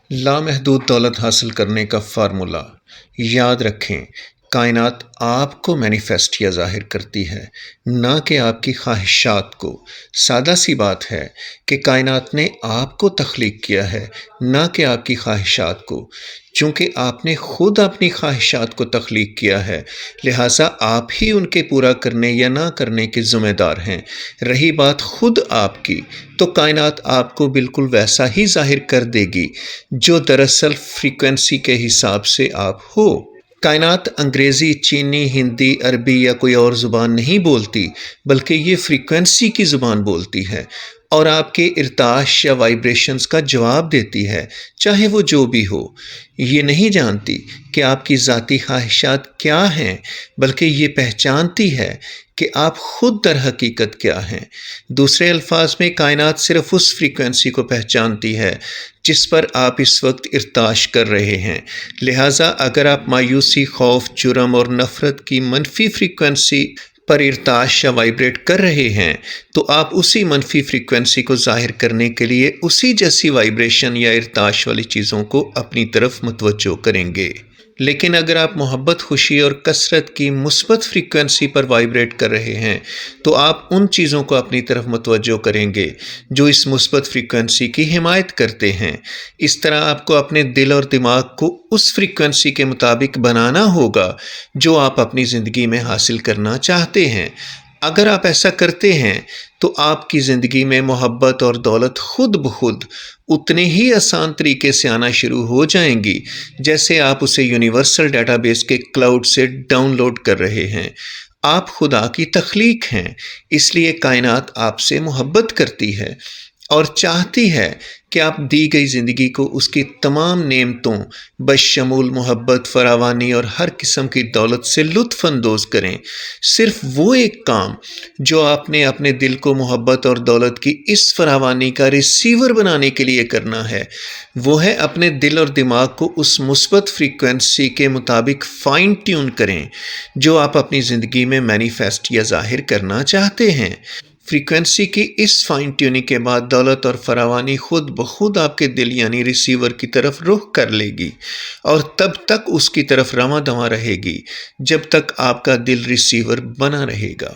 لامحدود دولت حاصل کرنے کا فارمولا یاد رکھیں۔ کائنات آپ کو مینیفیسٹ یا ظاہر کرتی ہے، نہ کہ آپ کی خواہشات کو۔ سادہ سی بات ہے کہ کائنات نے آپ کو تخلیق کیا ہے، نہ کہ آپ کی خواہشات کو۔ چونکہ آپ نے خود اپنی خواہشات کو تخلیق کیا ہے، لہٰذا آپ ہی ان کے پورا کرنے یا نہ کرنے کے ذمہ دار ہیں۔ رہی بات خود آپ کی، تو کائنات آپ کو بالکل ویسا ہی ظاہر کر دے گی جو دراصل فریکوینسی کے حساب سے آپ ہو۔ کائنات انگریزی، چینی، ہندی، عربی یا کوئی اور زبان نہیں بولتی، بلکہ یہ فریکوینسی کی زبان بولتی ہے، اور آپ کے ارتعاش یا وائبریشنز کا جواب دیتی ہے، چاہے وہ جو بھی ہو۔ یہ نہیں جانتی کہ آپ کی ذاتی خواہشات کیا ہیں، بلکہ یہ پہچانتی ہے کہ آپ خود در حقیقت کیا ہیں۔ دوسرے الفاظ میں، کائنات صرف اس فریکوینسی کو پہچانتی ہے جس پر آپ اس وقت ارتعاش کر رہے ہیں۔ لہٰذا اگر آپ مایوسی، خوف، جرم اور نفرت کی منفی فریکوینسی پر ارتعاش یا وائبریٹ کر رہے ہیں، تو آپ اسی منفی فریکوینسی کو ظاہر کرنے کے لیے اسی جیسی وائبریشن یا ارتعاش والی چیزوں کو اپنی طرف متوجہ کریں گے۔ لیکن اگر آپ محبت، خوشی اور کثرت کی مثبت فریکوینسی پر وائبریٹ کر رہے ہیں، تو آپ ان چیزوں کو اپنی طرف متوجہ کریں گے جو اس مثبت فریکوینسی کی حمایت کرتے ہیں۔ اس طرح آپ کو اپنے دل اور دماغ کو اس فریکوینسی کے مطابق بنانا ہوگا جو آپ اپنی زندگی میں حاصل کرنا چاہتے ہیں۔ اگر آپ ایسا کرتے ہیں تو آپ کی زندگی میں محبت اور دولت خود بخود اتنے ہی آسان طریقے سے آنا شروع ہو جائیں گی جیسے آپ اسے یونیورسل ڈیٹا بیس کے کلاؤڈ سے ڈاؤن لوڈ کر رہے ہیں۔ آپ خدا کی تخلیق ہیں، اس لیے کائنات آپ سے محبت کرتی ہے اور چاہتی ہے کہ آپ دی گئی زندگی کو اس کی تمام نعمتوں بشمول محبت، فراوانی اور ہر قسم کی دولت سے لطف اندوز کریں۔ صرف وہ ایک کام جو آپ نے اپنے دل کو محبت اور دولت کی اس فراوانی کا ریسیور بنانے کے لیے کرنا ہے، وہ ہے اپنے دل اور دماغ کو اس مثبت فریکوینسی کے مطابق فائن ٹیون کریں جو آپ اپنی زندگی میں مینیفیسٹ یا ظاہر کرنا چاہتے ہیں۔ فریکوینسی کی اس فائن ٹیوننگ کے بعد دولت اور فراوانی خود بخود آپ کے دل یعنی ریسیور کی طرف رخ کر لے گی، اور تب تک اس کی طرف رواں دواں رہے گی جب تک آپ کا دل ریسیور بنا رہے گا۔